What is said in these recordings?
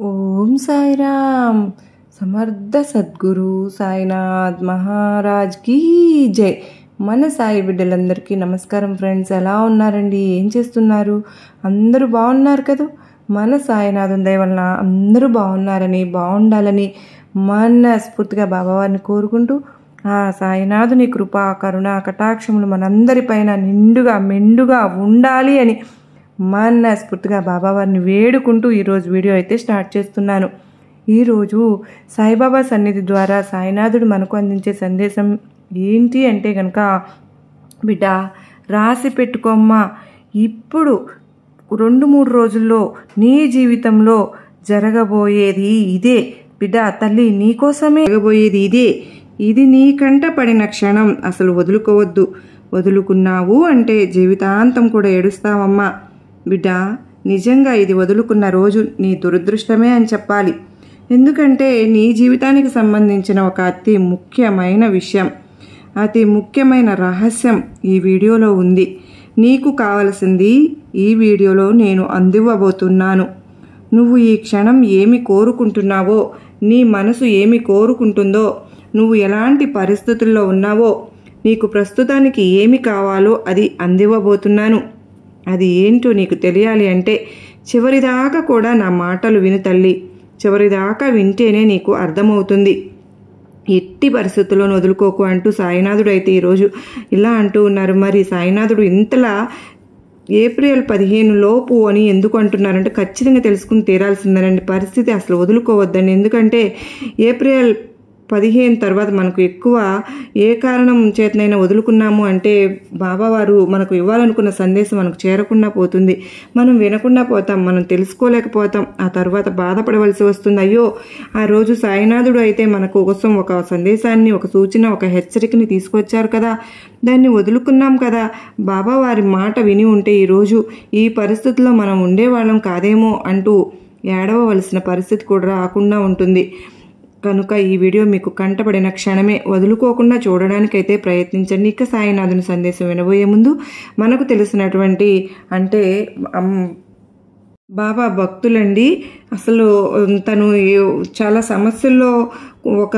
ఓం సాయిరామ్. సమర్థ సద్గురు సాయినాథ్ మహారాజ్ కీ జై. మన సాయి బిడ్డలందరికీ నమస్కారం ఫ్రెండ్స్. ఎలా ఉన్నారండి? ఏం చేస్తున్నారు? అందరూ బాగున్నారు కదా? మన సాయినాథుని దయ వలన అందరూ బాగున్నారని, బాగుండాలని మనస్ఫూర్తిగా బాబావారిని కోరుకుంటూ ఆ సాయినాథుని కృపా కరుణ కటాక్షములు మనందరిపైన నిండుగా మెండుగా ఉండాలి అని మనస్ఫూర్తిగా బాబావారిని వేడుకుంటూ ఈరోజు వీడియో అయితే స్టార్ట్ చేస్తున్నాను. ఈరోజు సాయిబాబా సన్నిధి ద్వారా సాయినాథుడు మనకు అందించే సందేశం ఏంటి అంటే కనుక, బిడ్డ రాసి పెట్టుకోమ్మా, ఇప్పుడు 2-3 రోజుల్లో నీ జీవితంలో జరగబోయేది ఇదే. బిడ్డ తల్లి నీకోసమే జరగబోయేది ఇదే. ఇది నీ కంట పడిన క్షణం అసలు వదులుకోవద్దు. వదులుకున్నావు అంటే జీవితాంతం కూడా ఏడుస్తావమ్మా. బిడ్డ నిజంగా ఇది వదులుకున్న రోజు నీ దురదృష్టమే అని చెప్పాలి. ఎందుకంటే నీ జీవితానికి సంబంధించిన ఒక అతి ముఖ్యమైన విషయం, అతి ముఖ్యమైన రహస్యం ఈ వీడియోలో ఉంది. నీకు కావలసింది ఈ వీడియోలో నేను అందివ్వబోతున్నాను. నువ్వు ఈ క్షణం ఏమి కోరుకుంటున్నావో, నీ మనసు ఏమి కోరుకుంటుందో, నువ్వు ఎలాంటి పరిస్థితుల్లో ఉన్నావో, నీకు ప్రస్తుతానికి ఏమి కావాలో అది అందివ్వబోతున్నాను. అది ఏంటో నీకు తెలియాలి అంటే చివరిదాకా కూడా నా మాటలు విను తల్లి. చివరిదాకా వింటేనే నీకు అర్థమవుతుంది. ఎట్టి పరిస్థితుల్లోనూ వదులుకోకు అంటూ సాయినాథుడు అయితే ఈరోజు ఇలా అంటూ ఉన్నారు. మరి సాయినాథుడు ఇంతలా ఏప్రిల్ 15 లోపు అని ఎందుకు అంటున్నారంటే ఖచ్చితంగా తెలుసుకుని తీరాల్సిందేనండి. పరిస్థితి అసలు వదులుకోవద్దండి. ఎందుకంటే ఏప్రిల్ 15 తర్వాత మనకు ఎక్కువ ఏ కారణం చేతనైనా వదులుకున్నాము అంటే బాబావారు మనకు ఇవ్వాలనుకున్న సందేశం మనకు చేరకుండా పోతుంది. మనం వినకుండా పోతాం, మనం తెలుసుకోలేకపోతాం. ఆ తర్వాత బాధపడవలసి వస్తుంది. అయ్యో ఆ రోజు సాయినాథుడు అయితే మనకు కోసం ఒక సందేశాన్ని, ఒక సూచన, ఒక హెచ్చరికని తీసుకొచ్చారు కదా, దాన్ని వదులుకున్నాం కదా. బాబావారి మాట విని ఉంటే ఈరోజు ఈ పరిస్థితుల్లో మనం ఉండేవాళ్ళం కాదేమో అంటూ ఏడవవలసిన పరిస్థితి కూడా రాకుండా ఉంటుంది. కనుక ఈ వీడియో మీకు కంటపడిన క్షణమే వదులుకోకుండా చూడడానికైతే ప్రయత్నించండి. ఇక సాయినాథుని సందేశం వినబోయే ముందు మనకు తెలిసినటువంటి అంటే బాబా భక్తులండి, అసలు తను చాలా సమస్యల్లో ఒక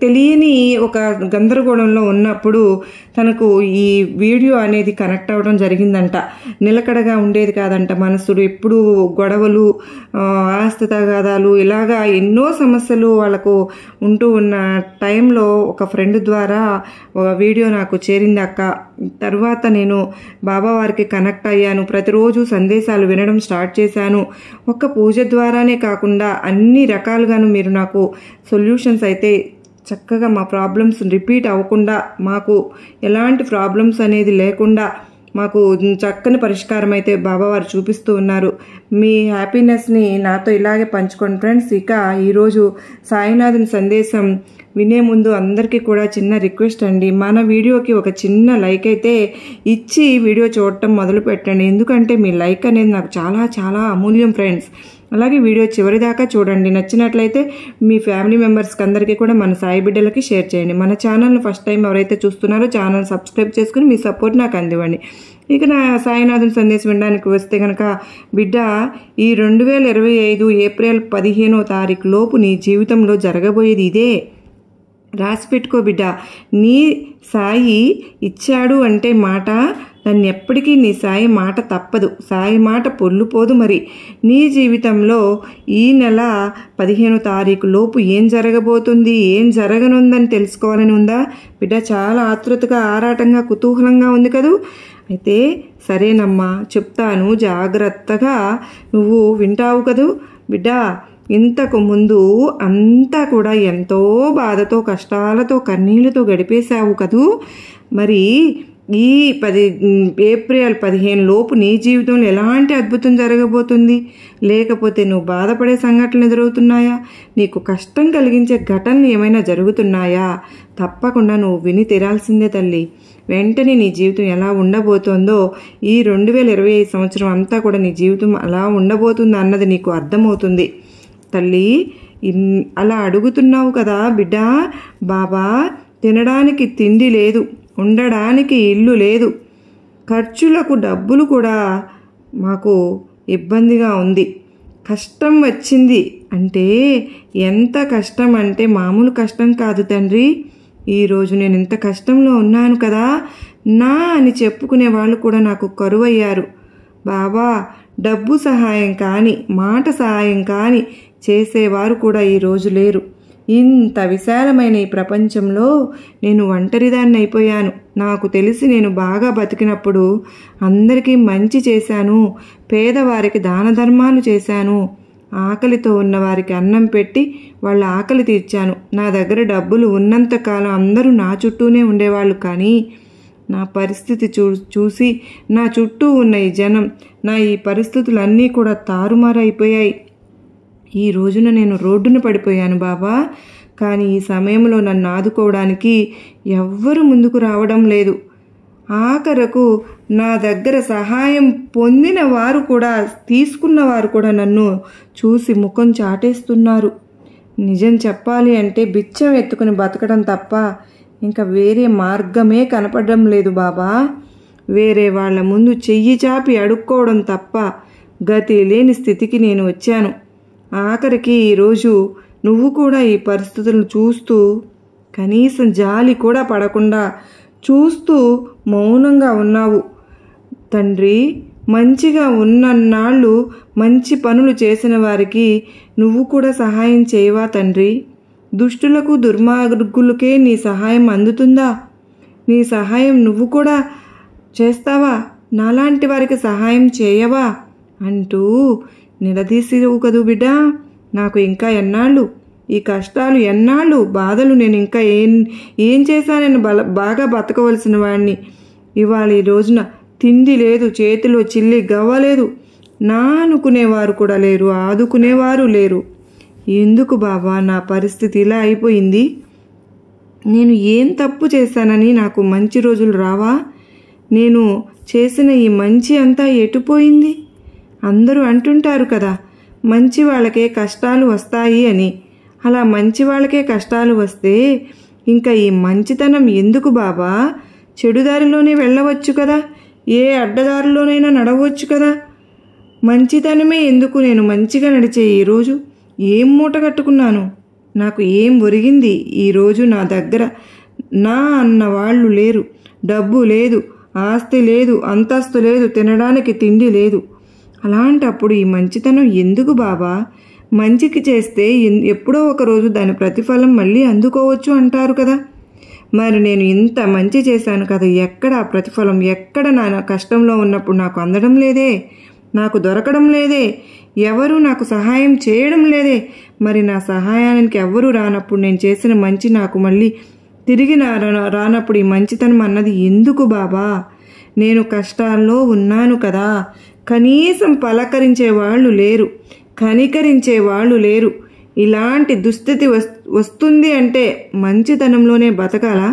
తెలియని ఒక గందరగోళంలో ఉన్నప్పుడు తనకు ఈ వీడియో అనేది కనెక్ట్ అవ్వడం జరిగిందంట. నిలకడగా ఉండేది కాదంట మనసుడు. ఎప్పుడు గొడవలు, ఆస్తి తగాదాలు, ఇలాగా ఎన్నో సమస్యలు వాళ్ళకు ఉంటూ ఉన్న టైంలో ఒక ఫ్రెండ్ ద్వారా ఒక వీడియో నాకు చేరింది అక్క. తర్వాత నేను బాబావారికి కనెక్ట్ అయ్యాను. ప్రతిరోజు సందేశాలు వినడం స్టార్ట్ చేశాను. ఒక్క పూజ ద్వారానే కాకుండా అన్ని రకాలుగాను మీరు నాకు సొల్యూషన్స్ అయితే చక్కగా మా ప్రాబ్లమ్స్ రిపీట్ అవ్వకుండా, మాకు ఎలాంటి ప్రాబ్లమ్స్ అనేది లేకుండా మాకు చక్కని పరిష్కారం అయితే బాబావారు చూపిస్తూ ఉన్నారు. మీ హ్యాపీనెస్ని నాతో ఇలాగే పంచుకోండి ఫ్రెండ్స్. ఇక ఈరోజు సాయినాథుని సందేశం వినే ముందు అందరికీ కూడా చిన్న రిక్వెస్ట్ అండి, మన వీడియోకి ఒక చిన్న లైక్ అయితే ఇచ్చి వీడియో చూడటం మొదలు పెట్టండి. ఎందుకంటే మీ లైక్ అనేది నాకు చాలా చాలా అమూల్యం ఫ్రెండ్స్. అలాగే వీడియో చివరిదాకా చూడండి. నచ్చినట్లయితే మీ ఫ్యామిలీ మెంబర్స్కి అందరికీ కూడా మన సాయి బిడ్డలకి షేర్ చేయండి. మన ఛానల్ని ఫస్ట్ టైం ఎవరైతే చూస్తున్నారో ఛానల్ సబ్స్క్రైబ్ చేసుకుని మీ సపోర్ట్ నాకు అందివ్వండి. ఇక నా సాయినాథుని సందేశం వినడానికి వస్తే కనుక, బిడ్డ ఈ 2025 ఏప్రిల్ 15వ తారీఖు లోపు నీ జీవితంలో జరగబోయేది ఇదే. రాసి పెట్టుకో బిడ్డ. నీ సాయి ఇచ్చాడు అంటే మాట, దాన్ని ఎప్పటికీ నీ సాయి మాట తప్పదు. సాయి మాట పొల్లుపోదు. మరి నీ జీవితంలో ఈ నెల 15వ తారీఖు లోపు ఏం జరగబోతుంది, ఏం జరగనుందని తెలుసుకోవాలని ఉందా బిడ్డ? చాలా ఆతృతగా, ఆరాటంగా, కుతూహలంగా ఉంది కదూ. అయితే సరేనమ్మా, చెప్తాను, జాగ్రత్తగా నువ్వు వింటావు కదూ బిడ్డ. ఇంతకు ముందు అంతా కూడా ఎంతో బాధతో, కష్టాలతో, కన్నీళ్లతో గడిపేశావు కదూ. మరి ఈ ఏప్రిల్ 15 లోపు నీ జీవితంలో ఎలాంటి అద్భుతం జరగబోతుంది? లేకపోతే నువ్వు బాధపడే సంఘటనలు ఎదురవుతున్నాయా? నీకు కష్టం కలిగించే ఘటనలు ఏమైనా జరుగుతున్నాయా? తప్పకుండా నువ్వు విని తీరాల్సిందే తల్లి. వెంటనే నీ జీవితం ఎలా ఉండబోతోందో, ఈ 2025 సంవత్సరం అంతా కూడా నీ జీవితం అలా ఉండబోతుంది అన్నది నీకు అర్థమవుతుంది తల్లి. అలా అడుగుతున్నావు కదా బిడ్డ. బాబా తినడానికి తిండి లేదు, ఉండడానికి ఇల్లు లేదు, ఖర్చులకు డబ్బులు కూడా మాకు ఇబ్బందిగా ఉంది. కష్టం వచ్చింది అంటే ఎంత కష్టం అంటే మామూలు కష్టం కాదు తండ్రి. ఈరోజు నేను ఇంత కష్టంలో ఉన్నాను కదా నా అని చెప్పుకునే వాళ్ళు కూడా నాకు కరువయ్యారు బాబా. డబ్బు సహాయం కానీ మాట సహాయం కానీ చేసేవారు కూడా ఈరోజు లేరు. ఇంత విశాలమైన ఈ ప్రపంచంలో నేను ఒంటరిదాన్ని అయిపోయాను. నాకు తెలిసి నేను బాగా బతికినప్పుడు అందరికీ మంచి చేశాను, పేదవారికి దాన ధర్మాలు చేశాను, ఆకలితో ఉన్నవారికి అన్నం పెట్టి వాళ్ళ ఆకలి తీర్చాను. నా దగ్గర డబ్బులు ఉన్నంతకాలం అందరూ నా చుట్టూనే ఉండేవాళ్ళు. కానీ నా పరిస్థితి చూసి నా చుట్టూ ఉన్న ఈ జనం, నా ఈ పరిస్థితులన్నీ కూడా తారుమారైపోయాయి. ఈ రోజున నేను రోడ్డున పడిపోయాను బాబా. కానీ ఈ సమయంలో నన్ను ఆదుకోవడానికి ఎవ్వరూ ముందుకు రావడం లేదు. ఆఖరకు నా దగ్గర సహాయం పొందిన వారు కూడా తీసుకున్నవారు కూడా నన్ను చూసి ముఖం చాటేస్తున్నారు. నిజం చెప్పాలి అంటే బిచ్చం ఎత్తుకుని బతకడం తప్ప ఇంకా వేరే మార్గమే కనపడడం లేదు బాబా. వేరే వాళ్ళ ముందు చెయ్యి చాపి అడుక్కోవడం తప్ప గతి లేని స్థితికి నేను వచ్చాను. ఆఖరికి ఈరోజు నువ్వు కూడా ఈ పరిస్థితులను చూస్తూ కనీసం జాలి కూడా పడకుండా చూస్తూ మౌనంగా ఉన్నావు తండ్రి. మంచిగా ఉన్నన్నాళ్ళు మంచి పనులు చేసిన వారికి నువ్వు కూడా సహాయం చేయవా తండ్రి? దుష్టులకు దుర్మార్గులకే నీ సహాయం అందుతుందా? నీ సహాయం నువ్వు కూడా చేస్తావా? నాలాంటి వారికి సహాయం చేయవా అంటూ నిలదీసివు కదూ బిడ్డ. నాకు ఇంకా ఎన్నాళ్ళు ఈ కష్టాలు, ఎన్నాళ్ళు బాధలు, నేను ఇంకా ఏం చేశానని బాగా బతకవలసిన వాడిని. ఇవాళ ఈ రోజున తిండి లేదు, చేతిలో చిల్లి గవ్వలేదు, నా అనుకునేవారు కూడా లేరు, ఆదుకునేవారు లేరు. ఎందుకు బాబా నా పరిస్థితి ఇలా అయిపోయింది? నేను ఏం తప్పు చేశానని నాకు మంచి రోజులు రావా? నేను చేసిన ఈ మంచి అంతా ఎటుపోయింది? అందరూ అంటుంటారు కదా మంచి వాళ్ళకే కష్టాలు వస్తాయి అని. అలా మంచి వాళ్ళకే కష్టాలు వస్తే ఇంకా ఈ మంచితనం ఎందుకు బాబా? చెడుదారిలోనే వెళ్ళవచ్చు కదా, ఏ అడ్డదారిలోనైనా నడవచ్చు కదా. మంచితనమే ఎందుకు? నేను మంచిగా నడిచే ఈరోజు ఏం మూట కట్టుకున్నాను? నాకు ఏం ఒరిగింది? ఈరోజు నా దగ్గర నా అన్న వాళ్ళు లేరు, డబ్బు లేదు, ఆస్తి లేదు, అంతస్తు లేదు, తినడానికి తిండి లేదు. అలాంటప్పుడు ఈ మంచితనం ఎందుకు బాబా? మంచికి చేస్తే ఎప్పుడో ఒకరోజు దాని ప్రతిఫలం మళ్ళీ అందుకోవచ్చు అంటారు కదా. మరి నేను ఇంత మంచి చేశాను కదా, ఎక్కడ ఆ ప్రతిఫలం? ఎక్కడ నా కష్టంలో ఉన్నప్పుడు నాకు అందడం లేదే, నాకు దొరకడం లేదే, ఎవరూ నాకు సహాయం చేయడం లేదే. మరి నా సహాయానికి ఎవరూ రానప్పుడు నేను చేసిన మంచి నాకు మళ్ళీ తిరిగి రానప్పుడు ఈ మంచితనం అన్నది ఎందుకు బాబా? నేను కష్టాల్లో ఉన్నాను కదా, కనీసం పలకరించే వాళ్ళు లేరు, కనికరించే వాళ్ళు లేరు. ఇలాంటి దుస్థితి వస్తుంది అంటే మంచితనంలోనే బతకాలా?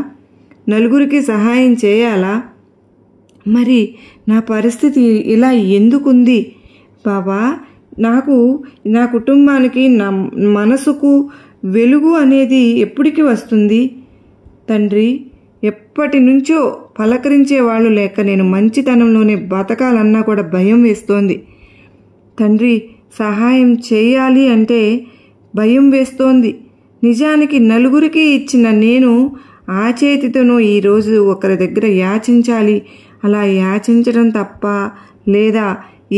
నలుగురికి సహాయం చేయాలా? మరి నా పరిస్థితి ఇలా ఎందుకుంది బాబా? నాకు, నా కుటుంబానికి, నా మనసుకు వెలుగు అనేది ఎప్పటికి వస్తుంది తండ్రి? ఎప్పటి నుంచో పలకరించే వాళ్ళు లేక నేను మంచితనంలోనే బతకాలన్నా కూడా భయం వేస్తోంది తండ్రి. సహాయం చేయాలి అంటే భయం వేస్తోంది. నిజానికి నలుగురికి ఇచ్చిన నేను ఆ చేతితోనూ ఈరోజు ఒకరి దగ్గర యాచించాలి. అలా యాచించడం తప్ప, లేదా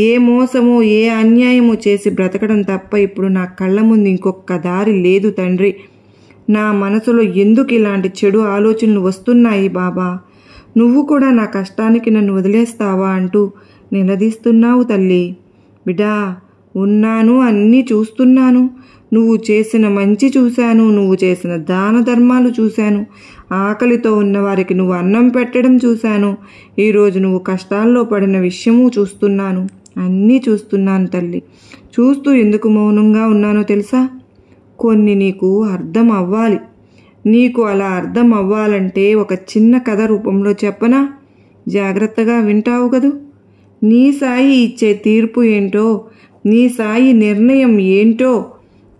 ఏ మోసమో ఏ అన్యాయమో చేసి బ్రతకడం తప్ప ఇప్పుడు నా కళ్ళ ముందు ఇంకొక దారి లేదు తండ్రి. నా మనసులో ఎందుకు ఇలాంటి చెడు ఆలోచనలు వస్తున్నాయి బాబా? నువ్వు కూడా నా కష్టానికి నన్ను వదిలేస్తావా అంటూ నిలదీస్తున్నావు తల్లి. బిడ్డా, ఉన్నాను, అన్నీ చూస్తున్నాను. నువ్వు చేసిన మంచి చూశాను, నువ్వు చేసిన దాన ధర్మాలు చూశాను, ఆకలితో ఉన్నవారికి నువ్వు అన్నం పెట్టడం చూశాను, ఈరోజు నువ్వు కష్టాల్లో పడిన విషయము చూస్తున్నాను, అన్నీ చూస్తున్నాను తల్లి. చూస్తూ ఎందుకు మౌనంగా ఉన్నానో తెలుసా? కొన్ని నీకు అర్థం అవ్వాలి. నీకు అలా అర్థం అవ్వాలంటే ఒక చిన్న కథ రూపంలో చెప్పనా? జాగ్రత్తగా వింటావు కదూ? నీ సాయి ఇచ్చే తీర్పు ఏంటో, నీ సాయి నిర్ణయం ఏంటో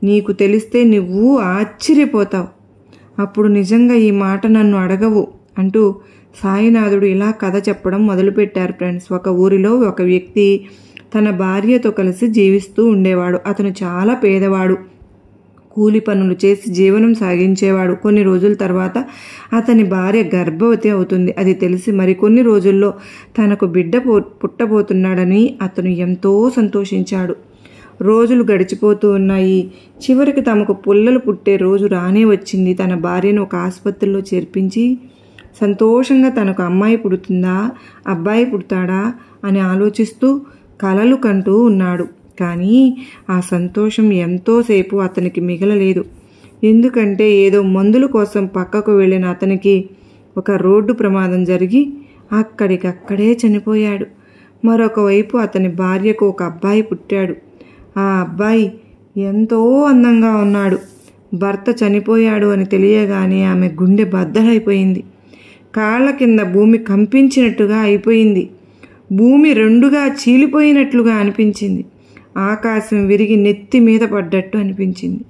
నీకు తెలిస్తే నువ్వు ఆశ్చర్యపోతావు. అప్పుడు నిజంగా ఈ మాట నన్ను అడగవు అంటూ సాయినాథుడు ఇలా కథ చెప్పడం మొదలుపెట్టారు ఫ్రెండ్స్. ఒక ఊరిలో ఒక వ్యక్తి తన భార్యతో కలిసి జీవిస్తూ ఉండేవాడు. అతను చాలా పేదవాడు. కూలి పనులు చేసి జీవనం సాగించేవాడు. కొన్ని రోజుల తర్వాత అతని భార్య గర్భవతి అవుతుంది. అది తెలిసి మరికొన్ని రోజుల్లో తనకు బిడ్డ పుట్టబోతున్నాడని అతను ఎంతో సంతోషించాడు. రోజులు గడిచిపోతూ ఉన్నాయి. చివరికి తమకు పుల్లలు పుట్టే రోజు రానే వచ్చింది. తన భార్యను ఒక ఆసుపత్రిలో చేర్పించి సంతోషంగా తనకు అమ్మాయి పుడుతుందా, అబ్బాయి పుడతాడా అని ఆలోచిస్తూ కలలు కంటూ ఉన్నాడు. కానీ ఆ సంతోషం ఎంతోసేపు అతనికి మిగలలేదు. ఎందుకంటే ఏదో మందుల కోసం పక్కకు వెళ్ళిన అతనికి ఒక రోడ్డు ప్రమాదం జరిగి అక్కడికక్కడే చనిపోయాడు. మరొక వైపు అతని భార్యకు ఒక అబ్బాయి పుట్టాడు. ఆ అబ్బాయి ఎంతో అందంగా ఉన్నాడు. భర్త చనిపోయాడు అని తెలియగానే ఆమె గుండె బద్దలైపోయింది. కాళ్ళ కింద భూమి కంపించినట్టుగా అయిపోయింది. భూమి రెండుగా చీలిపోయినట్లుగా అనిపించింది. ఆకాశం విరిగి నెత్తి మీద పడ్డట్టు అనిపించింది.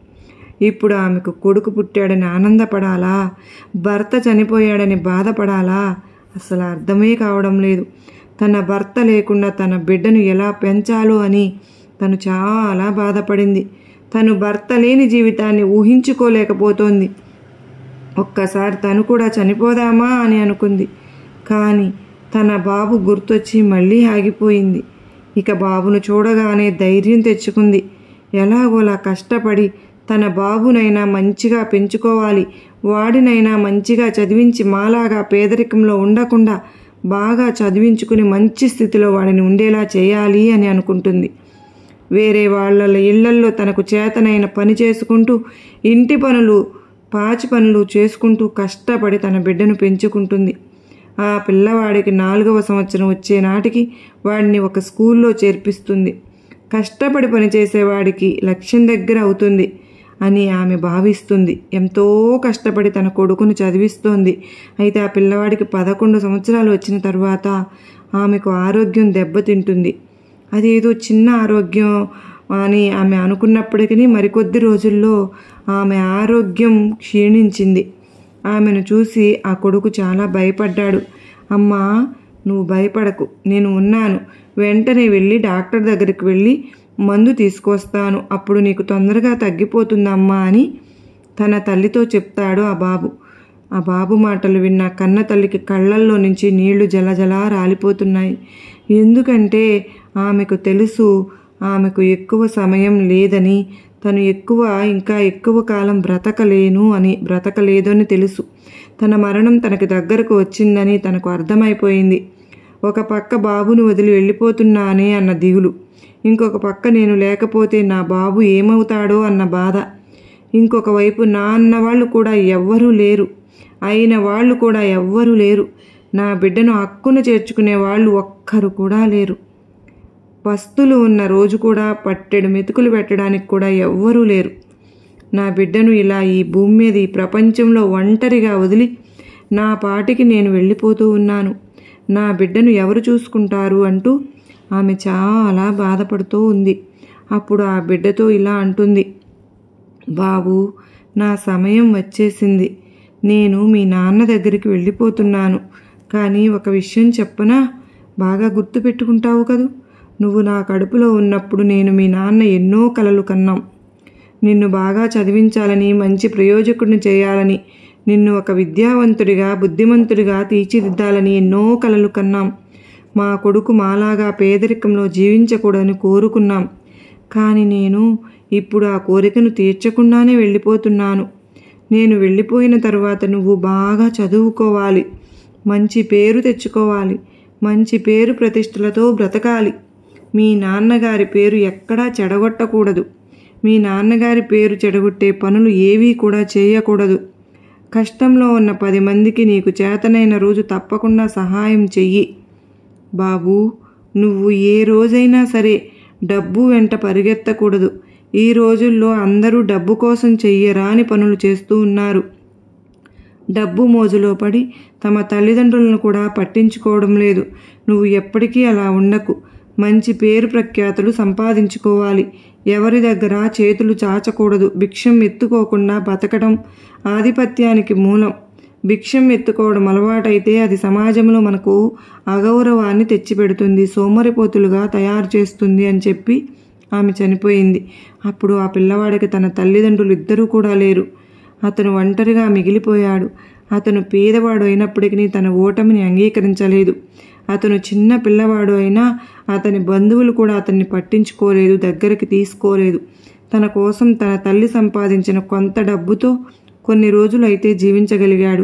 ఇప్పుడు ఆమెకు కొడుకు పుట్టాడని ఆనందపడాలా, భర్త చనిపోయాడని బాధపడాలా, అసలు అర్థమే కావడం లేదు. తన భర్త లేకుండా తన బిడ్డను ఎలా పెంచాలో అని తను చాలా బాధపడింది. తను భర్త లేని జీవితాన్ని ఊహించుకోలేకపోతోంది. ఒక్కసారి తను కూడా చనిపోదామా అని అనుకుంది. కానీ తన బాబు గుర్తొచ్చి మళ్ళీ ఆగిపోయింది. ఇక బాబును చూడగానే ధైర్యం తెచ్చుకుంది. ఎలాగోలా కష్టపడి తన బాబునైనా మంచిగా పెంచుకోవాలి, వాడినైనా మంచిగా చదివించి మాలాగా పేదరికంలో ఉండకుండా బాగా చదివించుకుని మంచి స్థితిలో వాడిని ఉండేలా చేయాలి అని అనుకుంటుంది. వేరే వాళ్ళ ఇళ్లల్లో తనకు చేతనైన పని చేసుకుంటూ ఇంటి పనులు, పాచి పనులు చేసుకుంటూ కష్టపడి తన బిడ్డను పెంచుకుంటుంది. ఆ పిల్లవాడికి 4వ సంవత్సరం వచ్చే నాటికి వాడిని ఒక స్కూల్లో చేర్పిస్తుంది. కష్టపడి పనిచేసేవాడికి లక్ష్యం దగ్గర అవుతుంది అని ఆమె భావిస్తుంది. ఎంతో కష్టపడి తన కొడుకును చదివిస్తోంది. అయితే ఆ పిల్లవాడికి 11 సంవత్సరాలు వచ్చిన తర్వాత ఆమెకు ఆరోగ్యం దెబ్బతింటుంది. అదేదో చిన్న ఆరోగ్యం అని ఆమె అనుకున్నప్పటికీ మరికొద్ది రోజుల్లో ఆమె ఆరోగ్యం క్షీణించింది. ఆమెను చూసి ఆ కొడుకు చాలా భయపడ్డాడు. అమ్మా, నువ్వు భయపడకు, నేను ఉన్నాను. వెంటనే వెళ్ళి డాక్టర్ దగ్గరికి వెళ్ళి మందు తీసుకొస్తాను, అప్పుడు నీకు తొందరగా తగ్గిపోతుందమ్మా అని తన తల్లితో చెప్తాడు ఆ బాబు. ఆ బాబు మాటలు విన్న కన్న తల్లికి కళ్ళల్లో నుంచి నీళ్లు జలజలా రాలిపోతున్నాయి. ఎందుకంటే ఆమెకు తెలుసు, ఆమెకు ఎక్కువ సమయం లేదని, తను ఇంకా ఎక్కువ కాలం బ్రతకలేదు అని తెలుసు. తన మరణం తనకి దగ్గరకు వచ్చిందని తనకు అర్థమైపోయింది. ఒక పక్క బాబును వదిలి వెళ్ళిపోతున్నానే అన్న దిగులు, ఇంకొక పక్క నేను లేకపోతే నా బాబు ఏమవుతాడో అన్న బాధ, ఇంకొక వైపు నా అన్నవాళ్ళు కూడా ఎవ్వరూ లేరు, అయిన వాళ్ళు కూడా ఎవ్వరూ లేరు, నా బిడ్డను హక్కున చేర్చుకునే వాళ్ళు ఒక్కరు కూడా లేరు, పస్తులు ఉన్న రోజు కూడా పట్టెడు మెతుకులు పెట్టడానికి కూడా ఎవ్వరూ లేరు. నా బిడ్డను ఇలా ఈ భూమి మీద ఈ ప్రపంచంలో ఒంటరిగా వదిలి నా పాటికి నేను వెళ్ళిపోతూ ఉన్నాను. నా బిడ్డను ఎవరు చూసుకుంటారు అంటూ ఆమె చాలా బాధపడుతూ ఉంది. అప్పుడు ఆ బిడ్డతో ఇలా అంటుంది, బాబు, నా సమయం వచ్చేసింది. నేను మీ నాన్న దగ్గరికి వెళ్ళిపోతున్నాను. కానీ ఒక విషయం చెప్పనా, బాగా గుర్తుపెట్టుకుంటావు కదూ. నువ్వు నా కడుపులో ఉన్నప్పుడు నేను మీ నాన్న ఎన్నో కలలు కన్నాం. నిన్ను బాగా చదివించాలని, మంచి ప్రయోజకుడిని చేయాలని, నిన్ను ఒక విద్యావంతుడిగా, బుద్ధిమంతుడిగా తీర్చిదిద్దాలని ఎన్నో కలలు కన్నాం. మా కొడుకు మాలాగా పేదరికంలో జీవించకూడదని కోరుకున్నాం. కానీ నేను ఇప్పుడు ఆ కోరికను తీర్చకుండానే వెళ్ళిపోతున్నాను. నేను వెళ్ళిపోయిన తర్వాత నువ్వు బాగా చదువుకోవాలి, మంచి పేరు తెచ్చుకోవాలి, మంచి పేరు ప్రతిష్టలతో బ్రతకాలి. మీ నాన్నగారి పేరు ఎక్కడా చెడగొట్టకూడదు. మీ నాన్నగారి పేరు చెడగొట్టే పనులు ఏవీ కూడా చేయకూడదు. కష్టంలో ఉన్న 10 మందికి నీకు చేతనైన రోజు తప్పకుండా సహాయం చెయ్యి. బాబూ, నువ్వు ఏ రోజైనా సరే డబ్బు వెంట పరిగెత్తకూడదు. ఈ రోజుల్లో అందరూ డబ్బు కోసం చెయ్యరాని పనులు చేస్తూ ఉన్నారు. డబ్బు మోజులో పడి తమ తల్లిదండ్రులను కూడా పట్టించుకోవడం లేదు. నువ్వు ఎప్పటికీ అలా ఉండకు. మంచి పేరు ప్రఖ్యాతులు సంపాదించుకోవాలి. ఎవరి దగ్గర చేతులు చాచకూడదు. భిక్షం ఎత్తుకోకుండా బతకడం ఆధిపత్యానికి మూలం. భిక్షం ఎత్తుకోవడం అలవాటైతే అది సమాజంలో మనకు అగౌరవాన్ని తెచ్చిపెడుతుంది, సోమరిపోతులుగా తయారు చేస్తుంది అని చెప్పి ఆమె చనిపోయింది. అప్పుడు ఆ పిల్లవాడికి తన తల్లిదండ్రులు ఇద్దరూ కూడా లేరు. అతను ఒంటరిగా మిగిలిపోయాడు. అతను పేదవాడు అయినప్పటికీ తన ఓటమిని అంగీకరించలేదు. అతను చిన్న పిల్లవాడు అయినా అతని బంధువులు కూడా అతన్ని పట్టించుకోలేదు, దగ్గరికి తీసుకోలేదు. తన కోసం తన తల్లి సంపాదించిన కొంత డబ్బుతో కొన్ని రోజులు అయితే జీవించగలిగాడు.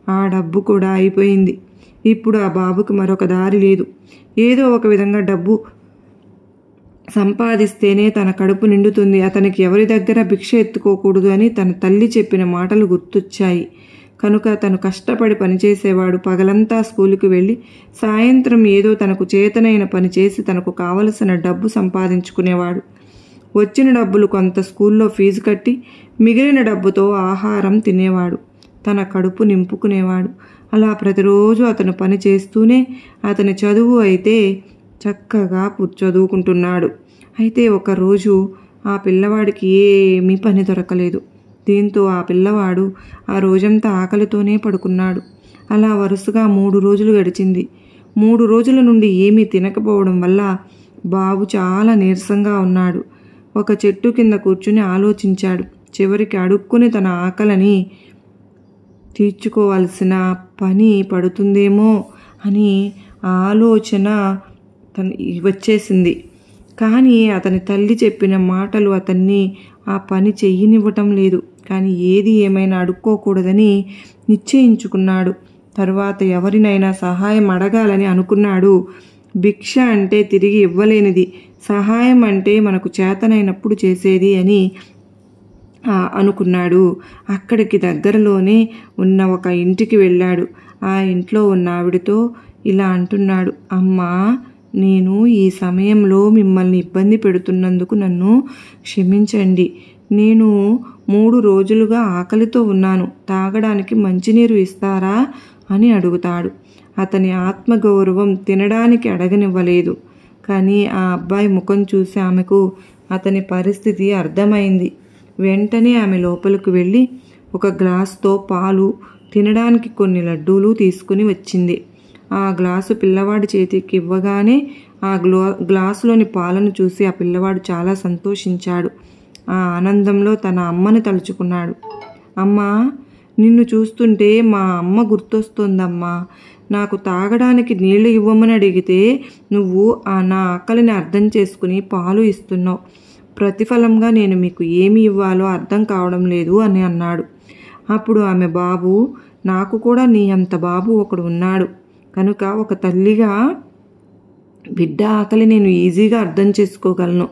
ఆ డబ్బు కూడా అయిపోయింది. ఇప్పుడు ఆ బాబుకి మరొక దారి లేదు. ఏదో ఒక విధంగా డబ్బు సంపాదిస్తేనే తన కడుపు నిండుతుంది. అతనికి ఎవరి దగ్గర భిక్ష ఎత్తుకోకూడదు అని తన తల్లి చెప్పిన మాటలు గుర్తొచ్చాయి. కనుక తను కష్టపడి పనిచేసేవాడు. పగలంతా స్కూలుకి వెళ్ళి సాయంత్రం ఏదో తనకు చేతనైన పని చేసి తనకు కావలసిన డబ్బు సంపాదించుకునేవాడు. వచ్చిన డబ్బులు కొంత స్కూల్లో ఫీజు కట్టి మిగిలిన డబ్బుతో ఆహారం తినేవాడు, తన కడుపు నింపుకునేవాడు. అలా ప్రతిరోజు అతను పని చేస్తూనే అతని చదువు అయితే చక్కగా చదువుకుంటున్నాడు. అయితే ఒకరోజు ఆ పిల్లవాడికి ఏమీ పని దొరకలేదు. దీంతో ఆ పిల్లవాడు ఆ రోజంతా ఆకలితోనే పడుకున్నాడు. అలా వరుసగా 3 రోజులు గడిచింది. 3 రోజుల నుండి ఏమీ తినకపోవడం వల్ల బాబు చాలా నీరసంగా ఉన్నాడు. ఒక చెట్టు కింద కూర్చుని ఆలోచించాడు. చివరికి అడుక్కుని తన ఆకలిని తీర్చుకోవాల్సిన పని పడుతుందేమో అని ఆలోచన వచ్చేసింది. కానీ అతని తల్లి చెప్పిన మాటలు అతన్ని ఆ పని చెయ్యనివ్వటం లేదు. కానీ ఏది ఏమైనా అడుక్కోకూడదని నిశ్చయించుకున్నాడు. తరువాత ఎవరినైనా సహాయం అడగాలని అనుకున్నాడు. భిక్ష అంటే తిరిగి ఇవ్వలేనిది, సహాయం అంటే మనకు చేతనైనప్పుడు చేసేది అని అనుకున్నాడు. అక్కడికి దగ్గరలోనే ఉన్న ఒక ఇంటికి వెళ్ళాడు. ఆ ఇంట్లో ఉన్న ఆవిడతో ఇలా అంటున్నాడు, అమ్మా, నేను ఈ సమయంలో మిమ్మల్ని ఇబ్బంది పెడుతున్నందుకు నన్ను క్షమించండి. నేను 3 రోజులుగా ఆకలితో ఉన్నాను. తాగడానికి మంచినీరు ఇస్తారా అని అడుగుతాడు. అతని ఆత్మగౌరవం తినడానికి అడగనివ్వలేదు. కానీ ఆ అబ్బాయి ముఖం చూసి ఆమెకు అతని పరిస్థితి అర్థమైంది. వెంటనే ఆమె లోపలికి వెళ్ళి ఒక గ్లాసుతో పాలు, తినడానికి కొన్ని లడ్డూలు తీసుకుని వచ్చింది. ఆ గ్లాసు పిల్లవాడి చేతికి ఇవ్వగానే ఆ గ్లాసులోని పాలను చూసి ఆ పిల్లవాడు చాలా సంతోషించాడు. ఆ ఆనందంలో తన అమ్మని తలుచుకున్నాడు. అమ్మా, నిన్ను చూస్తుంటే మా అమ్మ గుర్తొస్తోందమ్మా. నాకు తాగడానికి నీళ్లు ఇవ్వమని అడిగితే నువ్వు నా ఆకలిని అర్థం చేసుకుని పాలు ఇస్తున్నావు. ప్రతిఫలంగా నేను మీకు ఏమి ఇవ్వాలో అర్థం కావడం లేదు అని అన్నాడు. అప్పుడు ఆమె, బాబు, నాకు కూడా నీ అంత బాబు ఒకడు ఉన్నాడు. కనుక ఒక తల్లిగా బిడ్డ ఆకలి నేను ఈజీగా అర్థం చేసుకోగలను.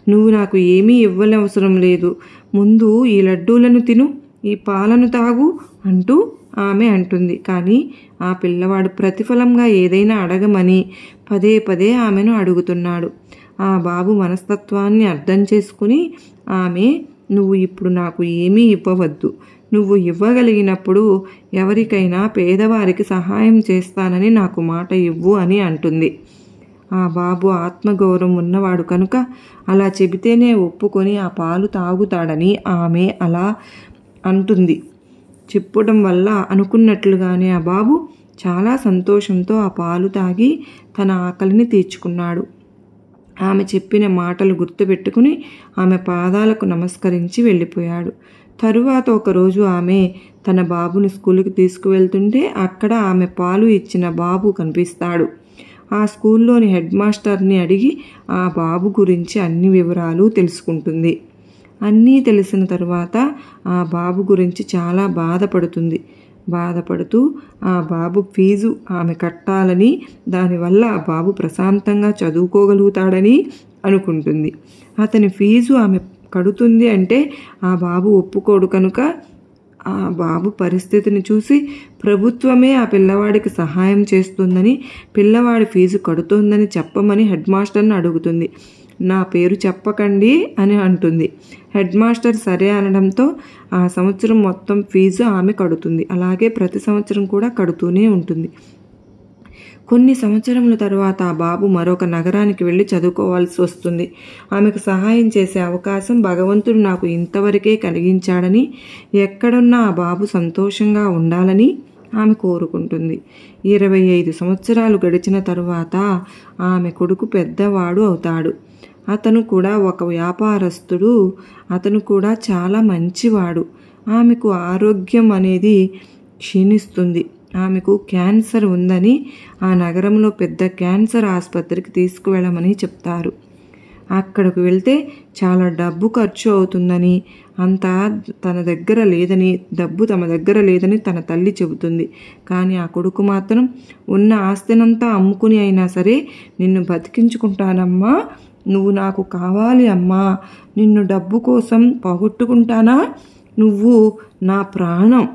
నువ్వు నాకు ఏమీ ఇవ్వనవసరం లేదు. ముందు ఈ లడ్డూలను తిను, ఈ పాలను తాగు అంటూ ఆమె అంటుంది. కానీ ఆ పిల్లవాడు ప్రతిఫలంగా ఏదైనా అడగమని పదే పదే ఆమెను అడుగుతున్నాడు. ఆ బాబు మనస్తత్వాన్ని అర్థం చేసుకుని ఆమె, నువ్వు ఇప్పుడు నాకు ఏమీ ఇవ్వవద్దు. నువ్వు ఇవ్వగలిగినప్పుడు ఎవరికైనా పేదవారికి సహాయం చేస్తానని నాకు మాట ఇవ్వు అని అంటుంది. ఆ బాబు ఆత్మగౌరవం ఉన్నవాడు కనుక అలా చెబితేనే ఒప్పుకొని ఆ పాలు తాగుతాడని ఆమె అలా అంటుంది. చెప్పడం వల్ల అనుకున్నట్లుగానే ఆ బాబు చాలా సంతోషంతో ఆ పాలు తాగి తన ఆకలిని తీర్చుకున్నాడు. ఆమె చెప్పిన మాటలు గుర్తుపెట్టుకుని ఆమె పాదాలకు నమస్కరించి వెళ్ళిపోయాడు. తరువాత ఒకరోజు ఆమె తన బాబుని స్కూలుకి తీసుకువెళ్తుంటే అక్కడ ఆమె పాలు ఇచ్చిన బాబు కనిపిస్తాడు. ఆ స్కూల్లోని హెడ్ మాస్టర్ని అడిగి ఆ బాబు గురించి అన్ని వివరాలు తెలుసుకుంటుంది. అన్నీ తెలిసిన తరువాత ఆ బాబు గురించి చాలా బాధపడుతూ ఆ బాబు ఫీజు ఆమె కట్టాలని, దానివల్ల ఆ బాబు ప్రశాంతంగా చదువుకోగలుగుతాడని అనుకుంటుంది. అతని ఫీజు ఆమె కడుతుంది అంటే ఆ బాబు ఒప్పుకోడు. కనుక ఆ బాబు పరిస్థితిని చూసి ప్రభుత్వమే ఆ పిల్లవాడికి సహాయం చేస్తుందని, పిల్లవాడి ఫీజు కడుతోందని చెప్పమని హెడ్ మాస్టర్ని అడుగుతుంది. నా పేరు చెప్పకండి అని అంటుంది. హెడ్ మాస్టర్ సరే అనడంతో ఆ సంవత్సరం మొత్తం ఫీజు ఆమె కడుతుంది. అలాగే ప్రతి సంవత్సరం కూడా కడుతూనే ఉంటుంది. కొన్ని సంవత్సరముల తర్వాత ఆ బాబు మరొక నగరానికి వెళ్ళి చదువుకోవాల్సి వస్తుంది. ఆమెకు సహాయం చేసే అవకాశం భగవంతుడు నాకు ఇంతవరకే కలిగించాడని, ఎక్కడున్నా ఆ బాబు సంతోషంగా ఉండాలని ఆమె కోరుకుంటుంది. 25 సంవత్సరాలు గడిచిన తరువాత ఆమె కొడుకు పెద్దవాడు అవుతాడు. అతను కూడా ఒక వ్యాపారస్తుడు. అతను కూడా చాలా మంచివాడు. ఆమెకు ఆరోగ్యం అనేది క్షీణిస్తుంది. ఆమెకు క్యాన్సర్ ఉందని ఆ నగరంలో పెద్ద క్యాన్సర్ ఆసుపత్రికి తీసుకువెళ్ళమని చెప్తారు. అక్కడికి వెళ్తే చాలా డబ్బు ఖర్చు అవుతుందని, అంతా తమ దగ్గర లేదని తన తల్లి చెబుతుంది. కానీ ఆ కొడుకు మాత్రం ఉన్న ఆస్తినంతా అమ్ముకుని అయినా సరే నిన్ను బతికించుకుంటానమ్మా, నువ్వు నాకు కావాలి అమ్మా, నిన్ను డబ్బు కోసం పోగొట్టుకుంటానా, నువ్వు నా ప్రాణం,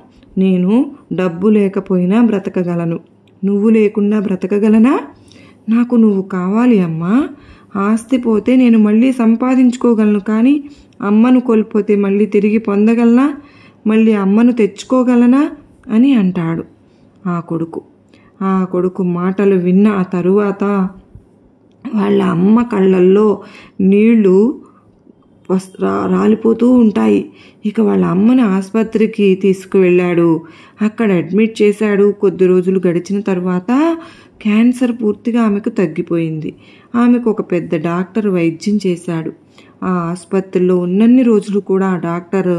నేను డబ్బు లేకపోయినా బ్రతకగలను, నువ్వు లేకుండా బ్రతకగలనా, నాకు నువ్వు కావాలి అమ్మా, ఆస్తి పోతే నేను మళ్ళీ సంపాదించుకోగలను, కానీ అమ్మను కోల్పోతే మళ్ళీ తిరిగి పొందగలనా, మళ్ళీ అమ్మను తెచ్చుకోగలనా అని అంటాడు ఆ కొడుకు మాటలు విన్న ఆ తరువాత వాళ్ళ అమ్మ కళ్ళల్లో నీళ్లు రాలిపోతూ ఉంటాయి. ఇక వాళ్ళ అమ్మని ఆసుపత్రికి తీసుకువెళ్ళాడు. అక్కడ అడ్మిట్ చేశాడు. కొద్ది రోజులు గడిచిన తర్వాత క్యాన్సర్ పూర్తిగా ఆమెకు తగ్గిపోయింది. ఆమెకు ఒక పెద్ద డాక్టర్ వైద్యం చేశాడు. ఆ ఆసుపత్రిలో ఉన్నన్ని రోజులు కూడా ఆ డాక్టర్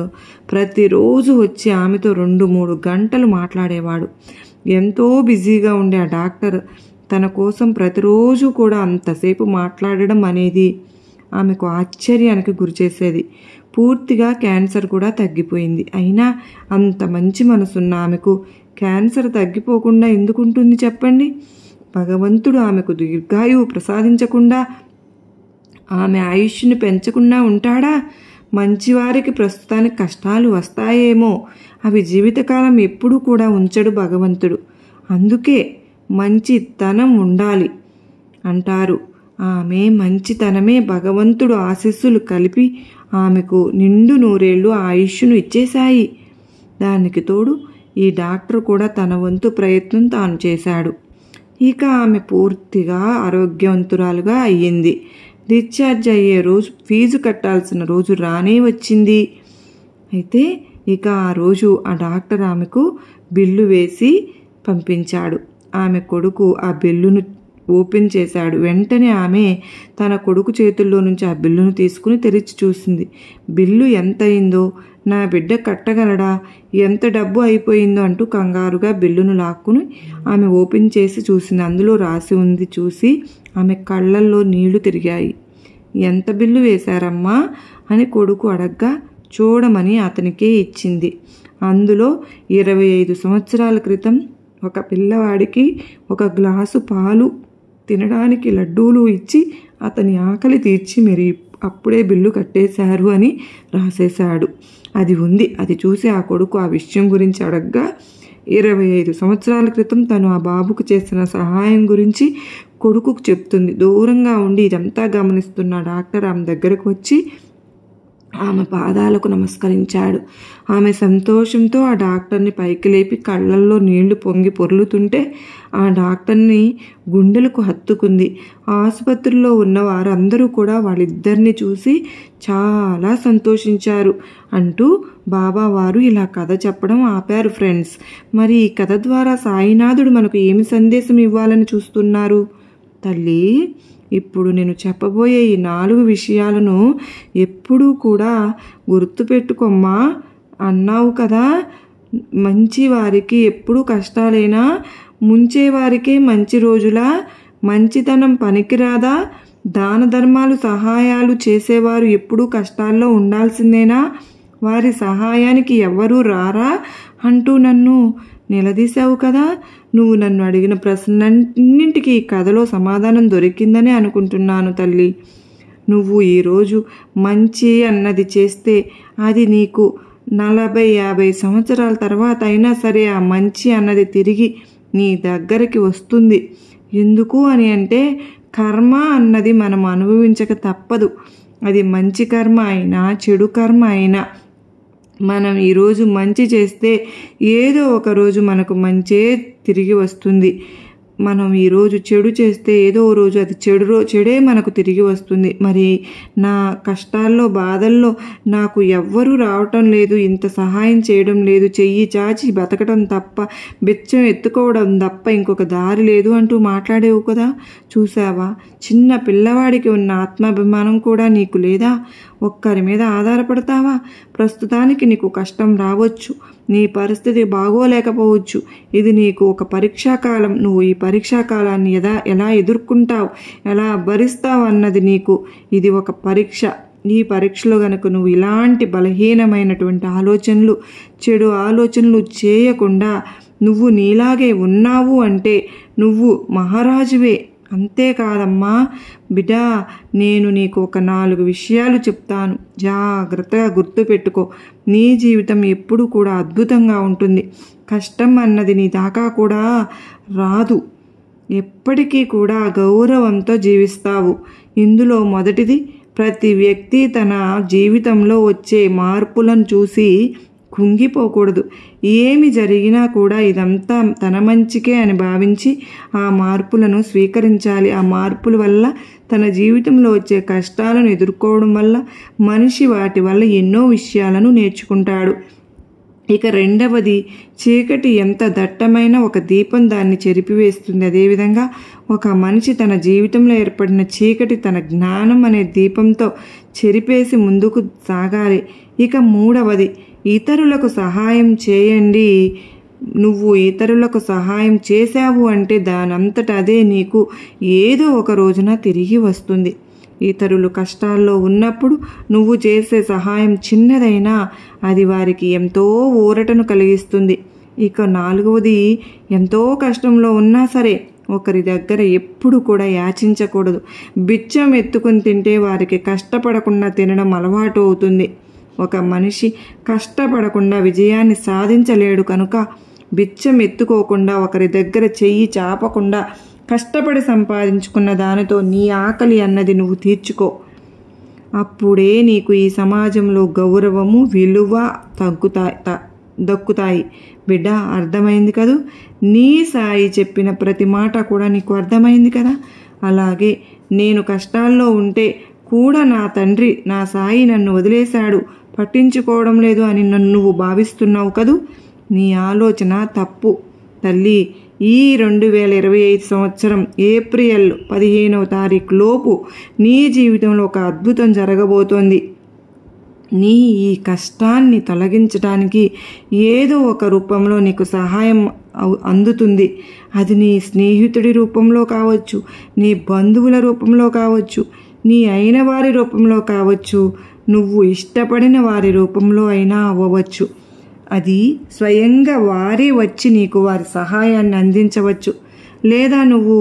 ప్రతిరోజు వచ్చి ఆమెతో 2-3 గంటలు మాట్లాడేవాడు. ఎంతో బిజీగా ఉండే ఆ డాక్టర్ తన కోసం ప్రతిరోజు కూడా అంతసేపు మాట్లాడడం అనేది ఆమెకు ఆశ్చర్యానికి గురిచేసేది. పూర్తిగా క్యాన్సర్ కూడా తగ్గిపోయింది. అయినా అంత మంచి మనసున్న ఆమెకు క్యాన్సర్ తగ్గిపోకుండా ఎందుకుంటుంది చెప్పండి? భగవంతుడు ఆమెకు దీర్ఘాయువు ప్రసాదించకుండా, ఆమె ఆయుష్ని పెంచకుండా ఉంటాడా? మంచివారికి ప్రస్తుతానికి కష్టాలు వస్తాయేమో, అవి జీవితకాలం ఎప్పుడూ కూడా ఉంచడు భగవంతుడు. అందుకే మంచితనం ఉండాలి అంటారు. ఆమె మంచితనమే భగవంతుడు ఆశీస్సులు కలిపి ఆమెకు నిండు 100 ఏళ్ళు ఆయుష్ను ఇచ్చేశాయి. దానికి తోడు ఈ డాక్టర్ కూడా తన వంతు ప్రయత్నం తాను చేశాడు. ఇక ఆమె పూర్తిగా ఆరోగ్యవంతురాలుగా అయ్యింది. డిశ్చార్జ్ అయ్యే రోజు, ఫీజు కట్టాల్సిన రోజు రానే వచ్చింది. అయితే ఇక ఆ రోజు ఆ డాక్టర్ ఆమెకు బిల్లు వేసి పంపించాడు. ఆమె కొడుకు ఆ బిల్లును ఓపెన్ చేశాడు. వెంటనే ఆమె తన కొడుకు చేతుల్లో నుంచి ఆ బిల్లును తీసుకుని తెరిచి చూసింది. బిల్లు ఎంత అయిందో, నా బిడ్డ కట్టగలడా, ఎంత డబ్బు అయిపోయిందో అంటూ కంగారుగా బిల్లును లాక్కుని ఆమె ఓపెన్ చేసి చూసింది. అందులో రాసి ఉంది చూసి ఆమె కళ్ళల్లో నీళ్లు తిరిగాయి. ఎంత బిల్లు వేశారమ్మా అని కొడుకు అడగ్గా చూడమని అతనికే ఇచ్చింది. అందులో 25 సంవత్సరాల క్రితం ఒక పిల్లవాడికి 1 గ్లాసు పాలు, తినడానికి లడ్డూలు ఇచ్చి అతని ఆకలి తీర్చి మరి అప్పుడే బిల్లు కట్టేశారు అని రాసేశాడు. అది ఉంది. అది చూసి ఆ కొడుకు ఆ విషయం గురించి అడగ్గా 25 సంవత్సరాల క్రితం తను ఆ బాబుకు చేసిన సహాయం గురించి కొడుకుకు చెప్తుంది. దూరంగా ఉండి ఇదంతా గమనిస్తున్న డాక్టర్ ఆమె దగ్గరకు వచ్చి ఆమె పాదాలకు నమస్కరించాడు. ఆమె సంతోషంతో ఆ డాక్టర్ని పైకి లేపి కళ్ళల్లో నీళ్లు పొంగి పొర్లుతుంటే ఆ డాక్టర్ని గుండెలకు హత్తుకుంది. ఆసుపత్రిలో ఉన్న వారందరూ కూడా వాళ్ళిద్దరిని చూసి చాలా సంతోషించారు అంటూ బాబా వారు ఇలా కథ చెప్పడం ఆపారు. ఫ్రెండ్స్, మరి ఈ కథ ద్వారా సాయినాథుడు మనకు ఏమి సందేశం ఇవ్వాలని చూస్తున్నారు? తల్లి, ఇప్పుడు నేను చెప్పబోయే ఈ 4 విషయాలను ఎప్పుడూ కూడా గుర్తుపెట్టుకోమ్మా అన్నావు కదా. మంచి వారికి ఎప్పుడూ కష్టాలేనా? ముంచేవారికే మంచి రోజులా? మంచితనం పనికిరాదా? దాన ధర్మాలు, సహాయాలు చేసేవారు ఎప్పుడూ కష్టాల్లో ఉండాల్సిందేనా? వారి సహాయానికి ఎవ్వరూ రారా అంటూ నన్ను నిలదీశావు కదా. నువ్వు నన్ను అడిగిన ప్రశ్నలన్నింటికీ ఈ కథలో సమాధానం దొరికిందని అనుకుంటున్నాను తల్లి. నువ్వు ఈరోజు మంచి అన్నది చేస్తే అది నీకు 40-50 సంవత్సరాల తర్వాత అయినా సరే ఆ మంచి అన్నది తిరిగి నీ దగ్గరికి వస్తుంది. ఎందుకు అని అంటే కర్మ అన్నది మనం అనుభవించక తప్పదు. అది మంచి కర్మ అయినా చెడు కర్మ అయినా మనం ఈరోజు మంచి చేస్తే ఏదో ఒక రోజు మనకు మంచే తిరిగి వస్తుంది. మనం ఈరోజు చెడు చేస్తే ఏదో ఓ రోజు అది చెడే మనకు తిరిగి వస్తుంది. మరి నా కష్టాల్లో బాధల్లో నాకు ఎవ్వరూ రావటం లేదు, ఇంత సహాయం చేయడం లేదు, చెయ్యి చాచి బతకడం తప్ప, బిచ్చం ఎత్తుకోవడం తప్ప ఇంకొక దారి లేదు అంటూ మాట్లాడేవు కదా. చూసావా, చిన్న పిల్లవాడికి ఉన్న ఆత్మాభిమానం కూడా నీకు లేదా? ఒక్కరి మీద ఆధారపడతావా? ప్రస్తుతానికి నీకు కష్టం రావచ్చు, నీ పరిస్థితి బాగోలేకపోవచ్చు. ఇది నీకు ఒక పరీక్షాకాలం. నువ్వు ఈ పరీక్షాకాలాన్ని ఎలా ఎదుర్కొంటావు, ఎలా భరిస్తావు అన్నది నీకు ఇది ఒక పరీక్ష. ఈ పరీక్షలో గనుక నువ్వు ఇలాంటి బలహీనమైనటువంటి ఆలోచనలు, చెడు ఆలోచనలు చేయకుండా నువ్వు నీలాగే ఉన్నావు అంటే నువ్వు మహారాజువే. అంతేకాదమ్మా బిడ్డా, నేను నీకు ఒక 4 విషయాలు చెప్తాను, జాగ్రత్తగా గుర్తుపెట్టుకో. నీ జీవితం ఎప్పుడు కూడా అద్భుతంగా ఉంటుంది. కష్టం అన్నది నీ దాకా కూడా రాదు. ఎప్పటికీ కూడా గౌరవంతో జీవిస్తావు. ఇందులో మొదటిది, ప్రతి వ్యక్తి తన జీవితంలో వచ్చే మార్పులను చూసి కుంగిపోకూడదు. ఏమి జరిగినా కూడా ఇదంతా తన మంచికే అని భావించి ఆ మార్పులను స్వీకరించాలి. ఆ మార్పుల వల్ల తన జీవితంలో వచ్చే కష్టాలను ఎదుర్కోవడం వల్ల మనిషి వాటి వల్ల ఎన్నో విషయాలను నేర్చుకుంటాడు. ఇక రెండవది, చీకటి ఎంత దట్టమైన ఒక దీపం దాన్ని చెరిపివేస్తుంది. అదేవిధంగా ఒక మనిషి తన జీవితంలో ఏర్పడిన చీకటి తన జ్ఞానం అనే దీపంతో చెరిపేసి ముందుకు సాగాలి. ఇక మూడవది, ఇతరులకు సహాయం చేయండి. నువ్వు ఇతరులకు సహాయం చేశావు అంటే దానంతట అదే నీకు ఏదో ఒక రోజున తిరిగి వస్తుంది. ఇతరులు కష్టాల్లో ఉన్నప్పుడు నువ్వు చేసే సహాయం చిన్నదైనా అది వారికి ఎంతో ఊరటను కలిగిస్తుంది. ఇక నాలుగవది, ఎంతో కష్టంలో ఉన్నా సరే ఒకరి దగ్గర ఎప్పుడు కూడా యాచించకూడదు. బిచ్చం ఎత్తుకుని తింటే వారికి కష్టపడకుండా తినడం అలవాటు అవుతుంది. ఒక మనిషి కష్టపడకుండా విజయాన్ని సాధించలేడు. కనుక బిచ్చం ఎత్తుకోకుండా, ఒకరి దగ్గర చెయ్యి చాపకుండా కష్టపడి సంపాదించుకున్న దానితో నీ ఆకలి అన్నది నువ్వు తీర్చుకో. అప్పుడే నీకు ఈ సమాజంలో గౌరవము, విలువ దక్కుతాయి. బిడ్డ, అర్థమైంది కదూ? నీ సాయి చెప్పిన ప్రతి మాట కూడా నీకు అర్థమైంది కదా. అలాగే నేను కష్టాల్లో ఉంటే కూడా నా తండ్రి, నా సాయి నన్ను వదిలేశాడు, పట్టించుకోవడం లేదు అని నువ్వు భావిస్తున్నావు కదూ. నీ ఆలోచన తప్పు తల్లి. ఈ 2025 సంవత్సరం ఏప్రిల్ 15వ తారీఖు లోపు నీ జీవితంలో ఒక అద్భుతం జరగబోతోంది. నీ ఈ కష్టాన్ని తొలగించడానికి ఏదో ఒక రూపంలో నీకు సహాయం అందుతుంది. అది నీ స్నేహితుడి రూపంలో కావచ్చు, నీ బంధువుల రూపంలో కావచ్చు, నీ అయిన వారి రూపంలో కావచ్చు, నువ్వు ఇష్టపడిన వారి రూపంలో అయినా అవ్వవచ్చు. అది స్వయంగా వారే వచ్చి నీకు వారి సహాయాన్ని అందించవచ్చు. లేదా నువ్వు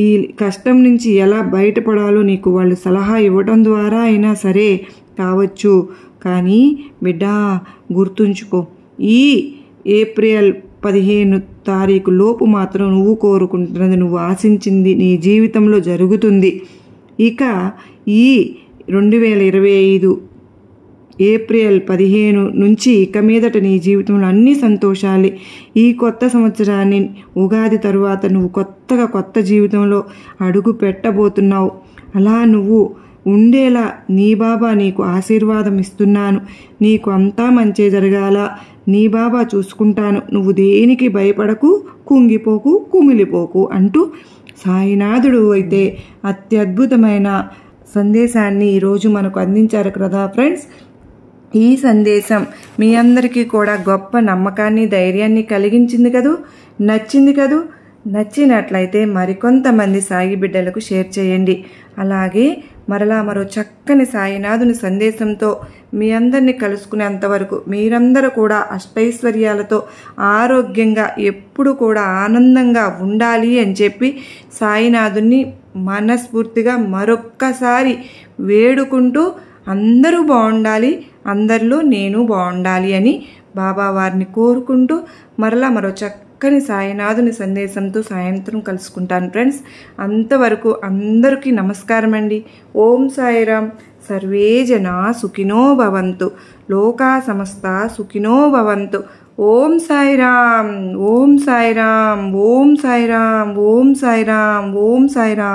ఈ కష్టం నుంచి ఎలా బయటపడాలో నీకు వాళ్ళు సలహా ఇవ్వడం ద్వారా అయినా సరే కావచ్చు. కానీ బిడ్డా, గుర్తుంచుకో, ఈ ఏప్రిల్ 15 తారీఖు లోపు మాత్రం నువ్వు కోరుకుంటున్నది, నువ్వు ఆశించింది నీ జీవితంలో జరుగుతుంది. ఇక ఈ 2025 ఏప్రిల్ 15 నుంచి ఇక మీదట నీ జీవితంలో అన్ని సంతోషాలే. ఈ కొత్త సంవత్సరాన్ని, ఉగాది తరువాత నువ్వు కొత్త జీవితంలో అడుగు పెట్టబోతున్నావు. అలా నువ్వు ఉండేలా నీ బాబా నీకు ఆశీర్వాదం ఇస్తున్నాను. నీకు అంతా మంచి జరగాల, నీ బాబా చూసుకుంటాను, నువ్వు దేనికి భయపడకు, కుంగిపోకు, కుమిలిపోకు అంటూ సాయినాథుడు అయితే అత్యద్భుతమైన సందేశాన్ని ఈరోజు మనకు అందించారు కదా ఫ్రెండ్స్. ఈ సందేశం మీ అందరికీ కూడా గొప్ప నమ్మకాన్ని, ధైర్యాన్ని కలిగించింది కదూ, నచ్చింది కదూ. నచ్చినట్లయితే మరికొంతమంది సాయి బిడ్డలకు షేర్ చేయండి. అలాగే మరో చక్కని సాయినాథుని సందేశంతో మీ అందరినీ కలుసుకునేంతవరకు మీరందరూ కూడా అష్టైశ్వర్యాలతో ఆరోగ్యంగా ఎప్పుడు కూడా ఆనందంగా ఉండాలి అని చెప్పి సాయినాథుని మనస్ఫూర్తిగా మరొక్కసారి వేడుకుంటూ, అందరూ బాగుండాలి, అందరిలో నేను బాగుండాలి అని బాబా వారిని కోరుకుంటూ మరో చక్కని సాయినాథుని సందేశంతో సాయంత్రం కలుసుకుంటాను ఫ్రెండ్స్. అంతవరకు అందరికీ నమస్కారం అండి. ఓం సాయిరామ్. సర్వే జనా సుఖినో భవంతు, లోకా సమస్త సుఖినో భవంతు. ఓం సాయిరామ్, ఓం సాయిరామ్, ఓం సాయిరామ్, ఓం సాయిరామ్, ఓం సాయిరామ్.